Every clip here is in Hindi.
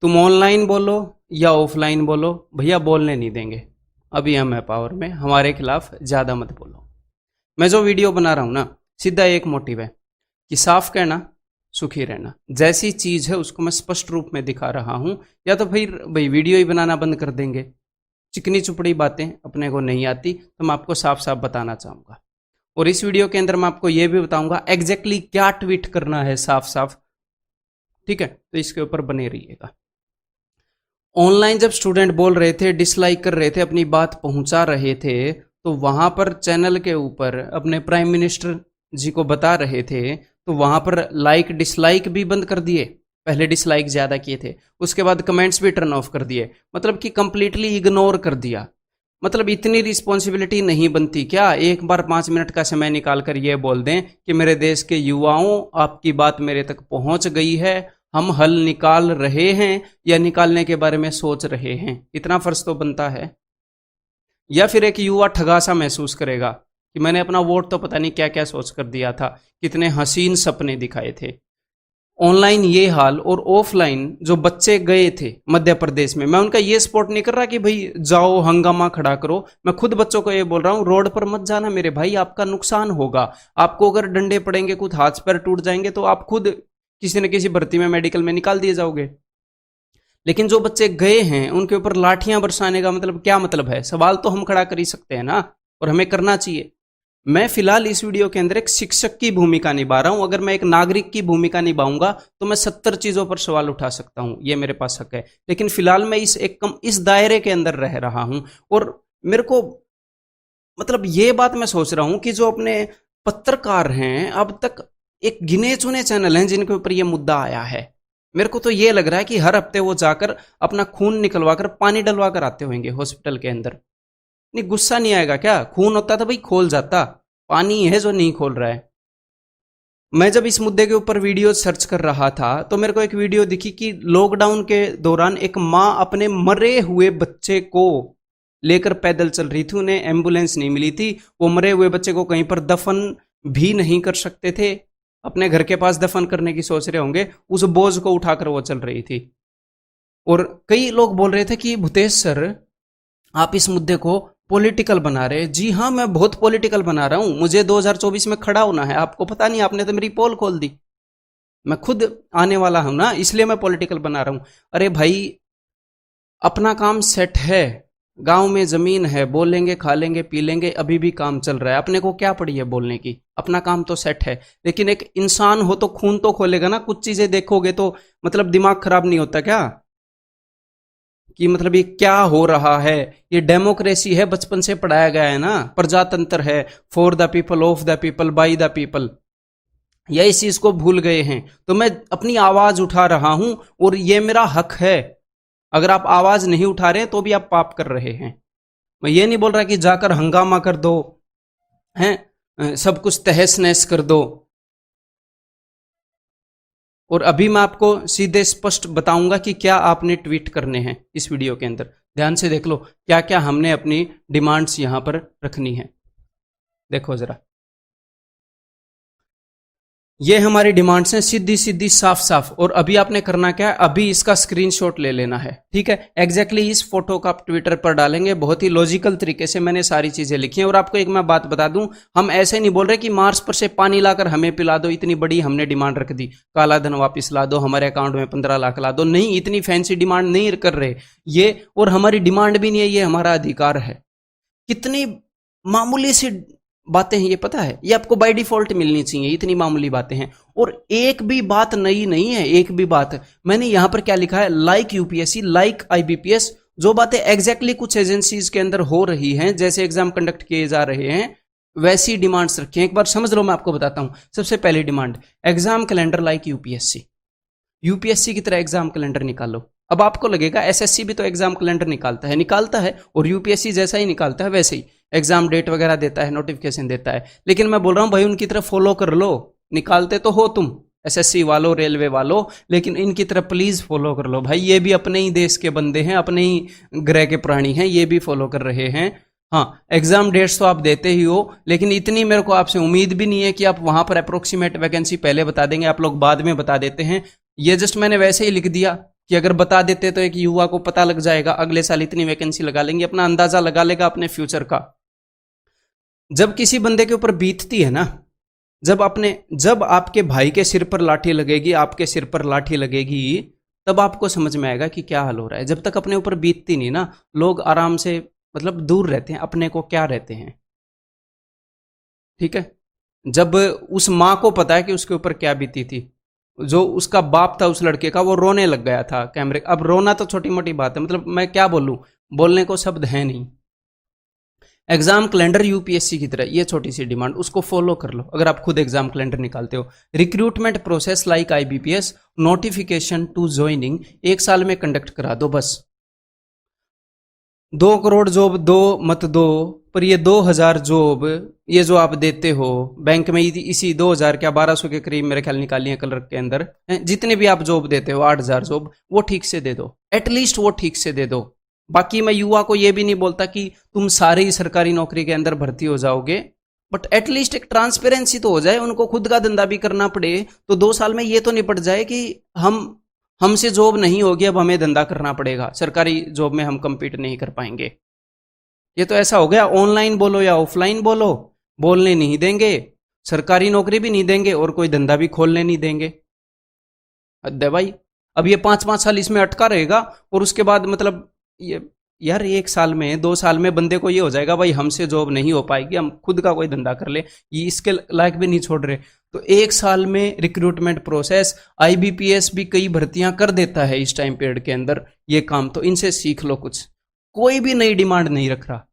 तुम ऑनलाइन बोलो या ऑफलाइन बोलो, भैया बोलने नहीं देंगे। अभी हम है पावर में, हमारे खिलाफ ज़्यादा मत बोलो। मैं जो वीडियो बना रहा हूँ ना, सीधा एक मोटिव है कि साफ कहना, सुखी रहना। जैसी चीज़ है उसको मैं स्पष्ट रूप में दिखा रहा हूँ, या तो फिर भाई वीडियो ही बनाना बंद कर देंगे। चिकनी चुपड़ी बातें अपने को नहीं आती, तो मैं आपको साफ साफ बताना चाहूँगा। और इस वीडियो के अंदर मैं आपको यह भी बताऊंगा एग्जैक्टली क्या ट्वीट करना है साफ साफ, ठीक है? तो इसके ऊपर बने रहिएगा। ऑनलाइन जब स्टूडेंट बोल रहे थे, डिसलाइक कर रहे थे, अपनी बात पहुंचा रहे थे, तो वहां पर चैनल के ऊपर अपने प्राइम मिनिस्टर जी को बता रहे थे, तो वहां पर लाइक डिसलाइक भी बंद कर दिए। पहले डिसलाइक ज्यादा किए थे, उसके बाद कमेंट्स भी टर्न ऑफ कर दिए, मतलब कि कंप्लीटली इग्नोर कर दिया। मतलब इतनी रिस्पॉन्सिबिलिटी नहीं बनती क्या? एक बार 5 मिनट का समय निकाल कर ये बोल दें कि मेरे देश के युवाओं, आपकी बात मेरे तक पहुंच गई है, हम हल निकाल रहे हैं या निकालने के बारे में सोच रहे हैं। इतना फर्ज तो बनता है। या फिर एक युवा ठगा सा महसूस करेगा कि मैंने अपना वोट तो पता नहीं क्या क्या सोच कर दिया था, कितने हसीन सपने दिखाए थे। ऑनलाइन ये हाल, और ऑफलाइन जो बच्चे गए थे मध्य प्रदेश में, मैं उनका ये सपोर्ट नहीं कर रहा कि भाई जाओ हंगामा खड़ा करो। मैं खुद बच्चों को ये बोल रहा हूँ, रोड पर मत जाना मेरे भाई, आपका नुकसान होगा। आपको अगर डंडे पड़ेंगे, कुछ हाथ पैर टूट जाएंगे, तो आप खुद किसी न किसी भर्ती में, मेडिकल में निकाल दिए जाओगे। लेकिन जो बच्चे गए हैं उनके ऊपर लाठियां बरसाने का मतलब क्या मतलब है? सवाल तो हम खड़ा कर ही सकते हैं ना, और हमें करना चाहिए। मैं फिलहाल इस वीडियो के अंदर एक शिक्षक की भूमिका निभा रहा हूं। अगर मैं एक नागरिक की भूमिका निभाऊंगा तो मैं 70 चीजों पर सवाल उठा सकता हूं, ये मेरे पास हक है। लेकिन फिलहाल मैं इस दायरे के अंदर रह रहा हूं, और मेरे को मतलब ये बात मैं सोच रहा हूं कि जो अपने पत्रकार हैं, अब तक एक गिने चुने चैनल हैं जिनके ऊपर ये मुद्दा आया है। मेरे को तो ये लग रहा है कि हर हफ्ते वो जाकर अपना खून निकलवा कर, पानी डलवा कर आते होंगे हॉस्पिटल के अंदर। नहीं, गुस्सा नहीं आएगा क्या? खून होता तो भाई खोल जाता, पानी है जो नहीं खोल रहा है। मैं जब इस मुद्दे के ऊपर वीडियो सर्च कर रहा था, तो मेरे को एक वीडियो दिखी कि लॉकडाउन के दौरान एक माँ अपने मरे हुए बच्चे को लेकर पैदल चल रही थी। उन्हें एम्बुलेंस नहीं मिली थी, वो मरे हुए बच्चे को कहीं पर दफन भी नहीं कर सकते थे, अपने घर के पास दफन करने की सोच रहे होंगे, उस बोझ को उठाकर वो चल रही थी। और कई लोग बोल रहे थे कि भूतेश सर, आप इस मुद्दे को पॉलिटिकल बना रहे। जी हाँ, मैं बहुत पॉलिटिकल बना रहा हूं। मुझे 2024 में खड़ा होना है। आपको पता नहीं, आपने तो मेरी पोल खोल दी। मैं खुद आने वाला हूं ना, इसलिए मैं पॉलिटिकल बना रहा हूं। अरे भाई, अपना काम सेट है, गांव में जमीन है, बोलेंगे, खा लेंगे, पी लेंगे, अभी भी काम चल रहा है। अपने को क्या पड़ी है बोलने की? अपना काम तो सेट है। लेकिन एक इंसान हो तो खून तो खोलेगा ना। कुछ चीजें देखोगे तो मतलब दिमाग खराब नहीं होता क्या? कि मतलब ये क्या हो रहा है? ये डेमोक्रेसी है, बचपन से पढ़ाया गया है ना, प्रजातंत्र है, for the people, of the people, by the people. या इस चीज को भूल गए हैं? तो मैं अपनी आवाज उठा रहा हूं, और ये मेरा हक है। अगर आप आवाज नहीं उठा रहे तो भी आप पाप कर रहे हैं। मैं ये नहीं बोल रहा कि जाकर हंगामा कर दो, हैं, सब कुछ तहस नहस कर दो। और अभी मैं आपको सीधे स्पष्ट बताऊंगा कि क्या आपने ट्वीट करने हैं इस वीडियो के अंदर। ध्यान से देख लो क्या क्या हमने अपनी डिमांड्स यहां पर रखनी है। देखो जरा, ये हमारी डिमांड्स हैं, सीधी सीधी साफ साफ। और अभी आपने करना क्या है, अभी इसका स्क्रीनशॉट ले लेना है, ठीक है? एग्जैक्टली इस फोटो का आप ट्विटर पर डालेंगे। बहुत ही लॉजिकल तरीके से मैंने सारी चीजें लिखी हैं। और आपको एक मैं बात बता दूं, हम ऐसे नहीं बोल रहे कि मार्स पर से पानी लाकर हमें पिला दो, इतनी बड़ी हमने डिमांड रख दी, काला धन वापिस ला दो, हमारे अकाउंट में 15 लाख ला दो। नहीं, इतनी फैंसी डिमांड नहीं कर रहे ये, और हमारी डिमांड भी नहीं है, ये हमारा अधिकार है। कितनी मामूली सी बातें हैं ये पता है? ये आपको बाय डिफॉल्ट मिलनी चाहिए, इतनी मामूली बातें हैं। और एक भी बात नई नहीं है, एक भी बात। मैंने यहां पर क्या लिखा है, लाइक यूपीएससी, लाइक आईबीपीएस। जो बातें एग्जैक्टली कुछ एजेंसीज के अंदर हो रही हैं, जैसे एग्जाम कंडक्ट किए जा रहे हैं, वैसी डिमांड्स रखी हैं। एक बार समझ लो, मैं आपको बताता हूं। सबसे पहली demand, exam calendar like UPSC. UPSC की तरह एग्जाम कैलेंडर निकालो। अब आपको लगेगा एसएससी भी तो एग्जाम कैलेंडर निकालता है, और यूपीएससी जैसा ही निकालता है, वैसे ही एग्जाम डेट वगैरह देता है, नोटिफिकेशन देता है। लेकिन मैं बोल रहा हूं भाई, उनकी तरफ फॉलो कर लो। निकालते तो हो तुम, एसएससी वालों, रेलवे वालों, लेकिन इनकी तरफ प्लीज फॉलो कर लो भाई। ये भी अपने ही देश के बंदे हैं, अपने ही ग्रह के प्राणी हैं, ये भी फॉलो कर रहे हैं। हाँ, एग्जाम डेट्स तो आप देते ही हो, लेकिन इतनी मेरे को आपसे उम्मीद भी नहीं है कि आप वहां पर अप्रोक्सीमेट वैकेंसी पहले बता देंगे, आप लोग बाद में बता देते हैं। ये जस्ट मैंने वैसे ही लिख दिया कि अगर बता देते तो एक युवा को पता लग जाएगा, अगले साल इतनी वैकेंसी लगा लेंगे, अपना अंदाजा लगा लेगा अपने फ्यूचर का। जब किसी बंदे के ऊपर बीतती है ना, जब आपके भाई के सिर पर लाठी लगेगी, आपके सिर पर लाठी लगेगी, तब आपको समझ में आएगा कि क्या हाल हो रहा है। जब तक अपने ऊपर बीतती नहीं ना, लोग आराम से मतलब दूर रहते हैं, अपने को क्या रहते हैं, ठीक है। जब उस माँ को पता है कि उसके ऊपर क्या बीती थी, जो उसका बाप था उस लड़के का, वो रोने लग गया था कैमरे। अब रोना तो छोटी मोटी बात है, मतलब मैं क्या बोलूं, बोलने को शब्द है नहीं। एग्जाम कैलेंडर यूपीएससी की तरह, ये छोटी सी डिमांड, उसको फॉलो कर लो अगर आप खुद एग्जाम कैलेंडर निकालते हो। Recruitment process like IBPS, notification to joining 1 साल में कंडक्ट करा दो बस। 2 करोड़ जॉब दो मत दो, पर ये 2000 जॉब ये जो आप देते हो बैंक में, इसी 2000 क्या 1200 के करीब मेरे ख्याल निकालिए क्लर्क के अंदर, जितने भी आप जॉब देते हो 8000 जॉब, वो ठीक से दे दो, एटलीस्ट वो ठीक से दे दो। बाकी मैं युवा को ये भी नहीं बोलता कि तुम सारे ही सरकारी नौकरी के अंदर भर्ती हो जाओगे, बट एटलीस्ट एक ट्रांसपेरेंसी तो हो जाए, उनको खुद का धंधा भी करना पड़े तो 2 साल में ये तो निपट जाए कि हमसे जॉब नहीं होगी, अब हमें धंधा करना पड़ेगा, सरकारी जॉब में हम compete नहीं कर पाएंगे। ये तो ऐसा हो गया, ऑनलाइन बोलो या ऑफलाइन बोलो, बोलने नहीं देंगे, सरकारी नौकरी भी नहीं देंगे और कोई धंधा भी खोलने नहीं देंगे। हद है भाई। अब ये 5-5 साल इसमें अटका रहेगा और उसके बाद मतलब ये यार 1 साल में 2 साल में बंदे को ये हो जाएगा भाई हमसे जॉब नहीं हो पाएगी, हम खुद का कोई धंधा कर ले, ये इसके लायक भी नहीं छोड़ रहे। तो 1 साल में रिक्रूटमेंट प्रोसेस, आईबीपीएस भी कई भर्तियां कर देता है इस टाइम पीरियड के अंदर ये काम, तो इनसे सीख लो कुछ। कोई भी नई डिमांड नहीं रख रहा,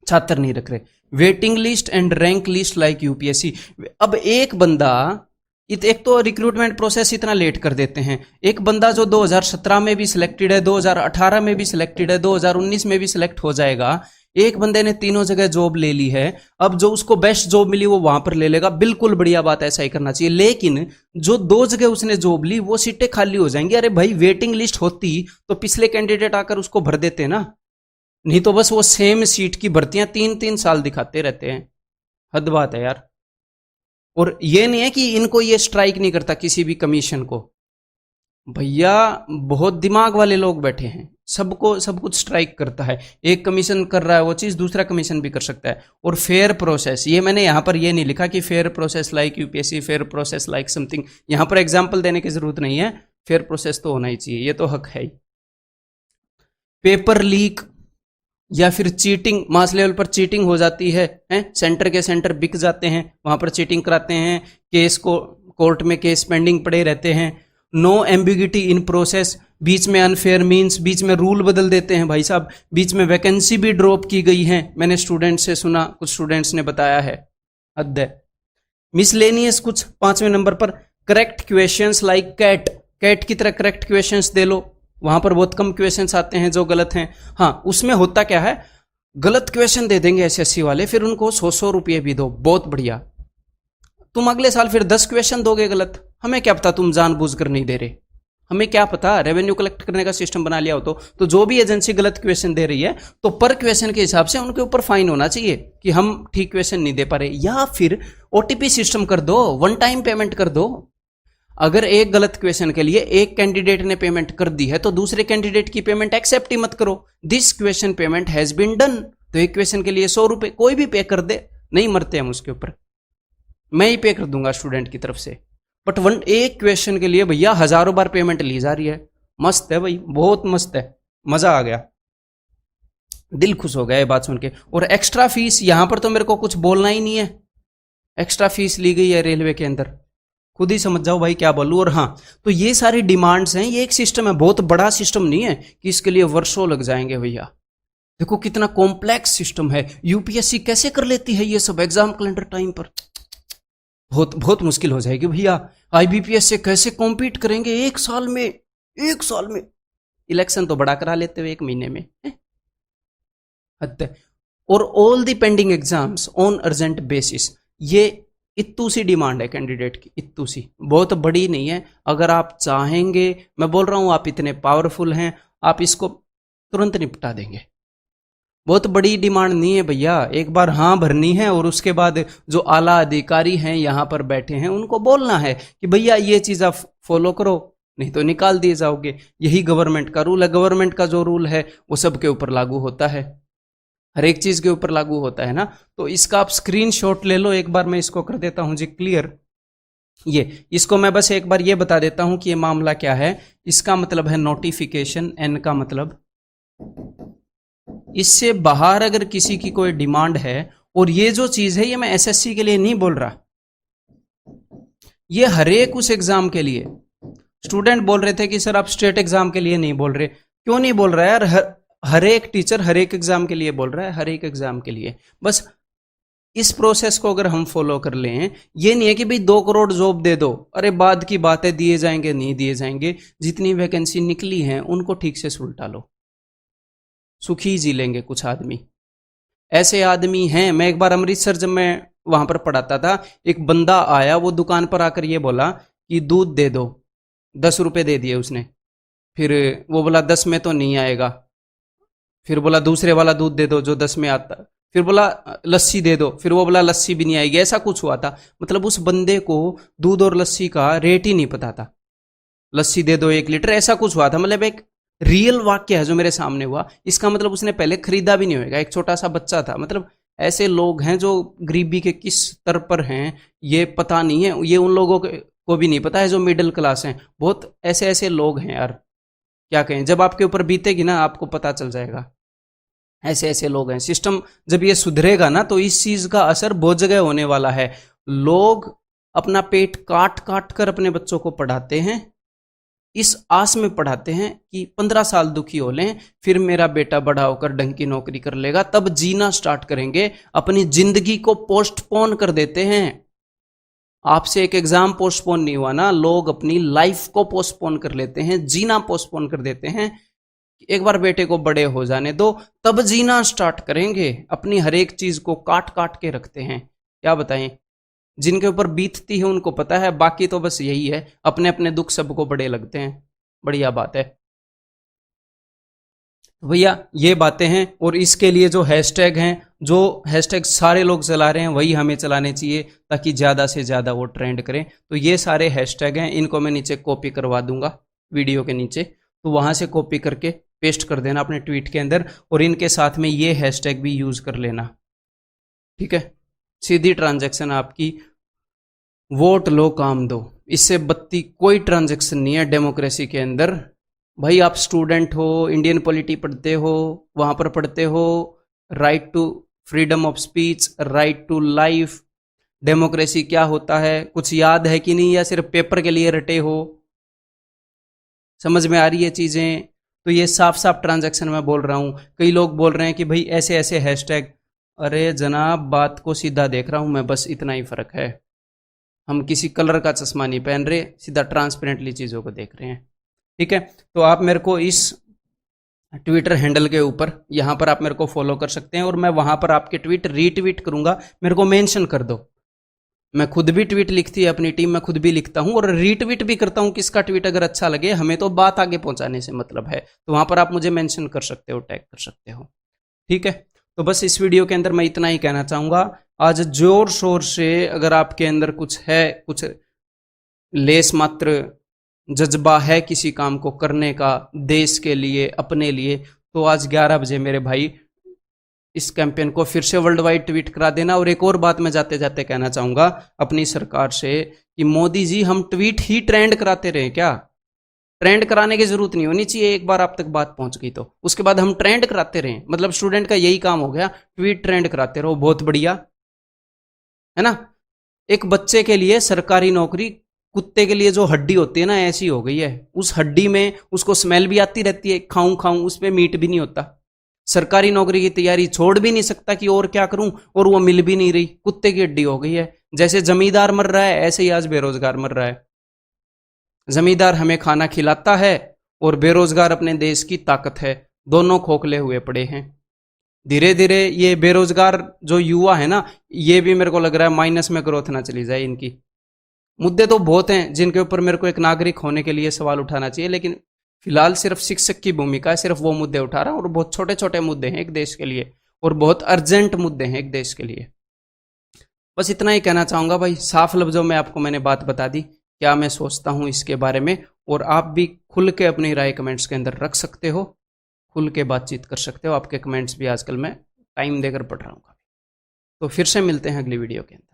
छात्र नहीं रख रहे। Waiting list and rank list like UPSC. अब एक बंदा, एक तो रिक्रूटमेंट प्रोसेस इतना लेट कर देते हैं, एक बंदा जो 2017 में भी सिलेक्टेड है, 2018 में भी सिलेक्टेड है, 2019 में भी सिलेक्ट हो जाएगा, एक बंदे ने तीनों जगह जॉब ले ली है, अब जो उसको बेस्ट जॉब मिली वो वहां पर ले लेगा, बिल्कुल बढ़िया बात, ऐसा ही करना चाहिए। लेकिन जो 2 जगह उसने जॉब ली वो सीटें खाली हो जाएंगी। अरे भाई वेटिंग लिस्ट होती तो पिछले कैंडिडेट आकर उसको भर देते ना, नहीं तो बस वो सेम सीट की भर्तियां 3-3 साल दिखाते रहते हैं। हद बात है यार। और ये नहीं है कि इनको ये स्ट्राइक नहीं करता किसी भी कमीशन को, भैया बहुत दिमाग वाले लोग बैठे हैं, सबको सब कुछ स्ट्राइक करता है। एक कमीशन कर रहा है वो चीज, दूसरा कमीशन भी कर सकता है। और फेयर प्रोसेस, ये मैंने यहां पर ये नहीं लिखा कि fair process like UPSC, fair process like something, यहां पर एग्जाम्पल देने की जरूरत नहीं है, फेयर प्रोसेस तो होना ही चाहिए, ये तो हक है ही। पेपर लीक या फिर चीटिंग, मास लेवल पर चीटिंग हो जाती है, सेंटर के सेंटर बिक जाते हैं, वहां पर चीटिंग कराते हैं, केस को कोर्ट में केस पेंडिंग पड़े रहते हैं। नो एम्बिगिटी इन प्रोसेस, बीच में अनफेयर मीन्स, बीच में रूल बदल देते हैं भाई साहब, बीच में वैकेंसी भी ड्रॉप की गई है, मैंने स्टूडेंट से सुना, कुछ स्टूडेंट्स ने बताया है। हद है। मिसलेनियस कुछ 5वें नंबर पर, correct questions like CAT, CAT की तरह करेक्ट क्वेश्चंस दे लो, वहां पर बहुत कम क्वेश्चंस आते हैं जो गलत हैं। हाँ, उसमें होता क्या है, गलत क्वेश्चन दे देंगे एसएससी वाले, फिर उनको 100-100 रुपये भी दो, बहुत बढ़िया। तुम अगले साल फिर 10 क्वेश्चन दोगे गलत, हमें क्या पता तुम जानबूझकर नहीं दे रहे, हमें क्या पता, रेवेन्यू कलेक्ट करने का सिस्टम बना लिया हो तो जो भी एजेंसी गलत क्वेश्चन दे रही है तो पर क्वेश्चन के हिसाब से उनके ऊपर फाइन होना चाहिए कि हम ठीक क्वेश्चन नहीं दे पा रहे, या फिर ओटीपी सिस्टम कर दो, 1 टाइम पेमेंट कर दो। अगर एक गलत क्वेश्चन के लिए एक कैंडिडेट ने पेमेंट कर दी है तो दूसरे कैंडिडेट की पेमेंट एक्सेप्ट ही मत करो, this question payment has been done, तो एक क्वेश्चन के लिए 100 रुपए कोई भी पे कर दे, नहीं मरते हम उसके ऊपर, मैं ही पे कर दूंगा स्टूडेंट की तरफ से। बट एक क्वेश्चन के लिए भैया हजारों बार पेमेंट ली जा रही है, मस्त है भाई, बहुत मस्त है, मजा आ गया, दिल खुश हो गया ये बात सुन के। और एक्स्ट्रा फीस, यहां पर तो मेरे को कुछ बोलना ही नहीं है, एक्स्ट्रा फीस ली गई है रेलवे के अंदर, खुद ही समझ जाओ भाई क्या बोलूं। और हाँ, तो ये सारी डिमांड्स हैं, ये एक सिस्टम है, बहुत बड़ा सिस्टम नहीं है कि इसके लिए वर्षों लग जाएंगे भैया, देखो कितना कॉम्प्लेक्स सिस्टम है। यूपीएससी कैसे कर लेती है ये सब एग्जाम कैलेंडर टाइम पर, बहुत बहुत मुश्किल हो जाएगी भैया। आईबीपीएस से कैसे कॉम्पीट करेंगे 1 साल में, 1 साल में इलेक्शन तो बड़ा करा लेते हुए 1 महीने में। और all the pending exams on urgent basis, ये इत्तू सी डिमांड है कैंडिडेट की, इत्तू सी, बहुत बड़ी नहीं है। अगर आप चाहेंगे, मैं बोल रहा हूं आप इतने पावरफुल हैं, आप इसको तुरंत निपटा देंगे, बहुत बड़ी डिमांड नहीं है भैया। एक बार हाँ भरनी है और उसके बाद जो आला अधिकारी हैं यहाँ पर बैठे हैं उनको बोलना है कि भैया ये चीज़ आप फॉलो करो, नहीं तो निकाल दिए जाओगे। यही गवर्नमेंट का रूल है। गवर्नमेंट का जो रूल है वो सबके ऊपर लागू होता है, हर एक चीज के ऊपर लागू होता है ना। तो इसका आप स्क्रीनशॉट ले लो। एक बार मैं इसको कर देता हूं जी क्लियर। ये इसको मैं बस एक बार ये बता देता हूं कि ये मामला क्या है। इसका मतलब है नोटिफिकेशन, एन का मतलब इससे बाहर अगर किसी की कोई डिमांड है, और ये जो चीज है ये मैं एसएससी के लिए नहीं बोल रहा, ये हर एक उस एग्जाम के लिए। स्टूडेंट बोल रहे थे कि सर आप स्टेट एग्जाम के लिए नहीं बोल रहे। क्यों नहीं बोल रहा है यार? हर एक टीचर हर एक एग्जाम के लिए बोल रहा है, हर एक एग्जाम के लिए। बस इस प्रोसेस को अगर हम फॉलो कर लें, ये नहीं है कि भाई 2 करोड़ जॉब दे दो, अरे बाद की बातें दिए जाएंगे नहीं दिए जाएंगे। जितनी वैकेंसी निकली हैं उनको ठीक से सुलटा लो, सुखी जी लेंगे कुछ आदमी। ऐसे आदमी हैं, मैं एक बार अमृतसर जब मैं वहां पर पढ़ाता था, एक बंदा आया, वो दुकान पर आकर ये बोला कि दूध दे दो, 10 रुपए दे दिए उसने। फिर वो बोला 10 में तो नहीं आएगा। फिर बोला दूसरे वाला दूध दे दो जो 10 में आता। फिर बोला लस्सी दे दो, फिर वो बोला लस्सी भी नहीं आएगी। ऐसा कुछ हुआ था। मतलब उस बंदे को दूध और लस्सी का रेट ही नहीं पता था। लस्सी दे दो 1 लीटर, ऐसा कुछ हुआ था। मतलब एक रियल वाक्य है जो मेरे सामने हुआ। इसका मतलब उसने पहले खरीदा भी नहीं होगा, एक छोटा सा बच्चा था। मतलब ऐसे लोग हैं जो गरीबी के किस स्तर पर हैं ये पता नहीं है। ये उन लोगों को भी नहीं पता है जो मिडिल क्लास हैं। बहुत ऐसे ऐसे लोग हैं यार, क्या कहें। जब आपके ऊपर बीतेगी ना आपको पता चल जाएगा। ऐसे ऐसे लोग हैं। सिस्टम जब ये सुधरेगा ना तो इस चीज का असर बहुत जगह होने वाला है। लोग अपना पेट काट काट कर अपने बच्चों को पढ़ाते हैं, इस आस में पढ़ाते हैं कि 15 साल दुखी हो लें, फिर मेरा बेटा बड़ा होकर ढंग की नौकरी कर लेगा, तब जीना स्टार्ट करेंगे। अपनी जिंदगी को पोस्टपोन कर देते हैं। आपसे एक एग्जाम पोस्टपोन नहीं हुआ ना, लोग अपनी लाइफ को पोस्टपोन कर लेते हैं, जीना पोस्टपोन कर देते हैं। एक बार बेटे को बड़े हो जाने दो तब जीना स्टार्ट करेंगे। अपनी हर एक चीज को काट काट के रखते हैं। क्या बताएं, जिनके ऊपर बीतती है उनको पता है, बाकी तो बस यही है, अपने अपने दुख सबको बड़े लगते हैं। बढ़िया बात है भैया, ये बातें हैं। और इसके लिए जो हैशटैग हैं, जो हैशटैग सारे लोग चला रहे हैं वही हमें चलाने चाहिए ताकि ज़्यादा से ज़्यादा वो ट्रेंड करें। तो ये सारे हैशटैग हैं, इनको मैं नीचे कॉपी करवा दूंगा वीडियो के नीचे, तो वहाँ से कॉपी करके पेस्ट कर देना अपने ट्वीट के अंदर, और इनके साथ में ये हैशटैग भी यूज़ कर लेना। ठीक है, सीधी ट्रांजैक्शन आपकी। वोट लो काम दो, इससे बत्ती कोई ट्रांजैक्शन नहीं है डेमोक्रेसी के अंदर। भाई आप स्टूडेंट हो, इंडियन पॉलिटी पढ़ते हो, वहां पर पढ़ते हो right to freedom of speech, right to life. Democracy क्या होता है कुछ याद है कि नहीं, या सिर्फ पेपर के लिए रटे हो? समझ में आ रही है चीजें? तो ये साफ साफ ट्रांजैक्शन में बोल रहा हूं। कई लोग बोल रहे हैं कि भाई ऐसे ऐसे हैशटैग। अरे जनाब, बात को सीधा देख रहा हूं मैं, बस इतना ही फर्क है। हम किसी कलर का चश्मा नहीं पहन रहे, सीधा ट्रांसपेरेंटली चीज़ों को देख रहे हैं। ठीक है, तो आप मेरे को इस ट्विटर हैंडल के ऊपर यहाँ पर आप मेरे को फॉलो कर सकते हैं, और मैं वहाँ पर आपके ट्वीट रीट्वीट करूँगा। मेरे को मेंशन कर दो। मैं खुद भी ट्वीट लिखती है अपनी टीम, मैं खुद भी लिखता हूँ और रीट्वीट भी करता हूँ। किसका ट्वीट अगर अच्छा लगे, हमें तो बात आगे पहुँचाने से मतलब है, तो वहाँ पर आप मुझे मेंशन कर सकते हो, टैग कर सकते हो। ठीक है, तो बस इस वीडियो के अंदर मैं इतना ही कहना चाहूँगा। आज जोर शोर से अगर आपके अंदर कुछ है, कुछ लेस मात्र जज्बा है किसी काम को करने का, देश के लिए, अपने लिए, तो आज 11 बजे मेरे भाई इस कैंपेन को फिर से वर्ल्ड वाइड ट्वीट करा देना। और एक और बात मैं जाते जाते कहना चाहूँगा अपनी सरकार से कि मोदी जी, हम ट्वीट ही ट्रेंड कराते रहे क्या? ट्रेंड कराने की जरूरत नहीं होनी चाहिए। एक बार आप तक बात पहुंच गई तो उसके बाद हम ट्रेंड कराते रहे। मतलब स्टूडेंट का यही काम हो गया, ट्वीट ट्रेंड कराते रहो। बहुत बढ़िया है ना। एक बच्चे के लिए सरकारी नौकरी कुत्ते के लिए जो हड्डी होती है ना, ऐसी हो गई है। उस हड्डी में उसको स्मेल भी आती रहती है, खाऊं खाऊं, उस पर मीट भी नहीं होता। सरकारी नौकरी की तैयारी छोड़ भी नहीं सकता कि और क्या करूं, और वो मिल भी नहीं रही। कुत्ते की हड्डी हो गई है। जैसे जमींदार मर रहा है, ऐसे ही आज बेरोजगार मर रहा है। जमींदार हमें खाना खिलाता है और बेरोजगार अपने देश की ताकत है। दोनों खोखले हुए पड़े हैं। धीरे धीरे ये बेरोजगार जो युवा है ना, ये भी मेरे को लग रहा है माइनस में ग्रोथ ना चली जाए इनकी। मुद्दे तो बहुत हैं जिनके ऊपर मेरे को एक नागरिक होने के लिए सवाल उठाना चाहिए, लेकिन फिलहाल सिर्फ शिक्षक की भूमिका है, सिर्फ वो मुद्दे उठा रहा हूं। और बहुत छोटे छोटे मुद्दे हैं एक देश के लिए, और बहुत अर्जेंट मुद्दे हैं एक देश के लिए। बस इतना ही कहना चाहूंगा भाई, साफ लफ्जों में आपको मैंने बात बता दी क्या मैं सोचता हूँ इसके बारे में, और आप भी खुल के अपनी राय कमेंट्स के अंदर रख सकते हो, खुल के बातचीत कर सकते हो। आपके कमेंट्स भी आजकल मैं टाइम देकर पढ़ रहा हूँ। तो फिर से मिलते हैं अगली वीडियो के अंदर।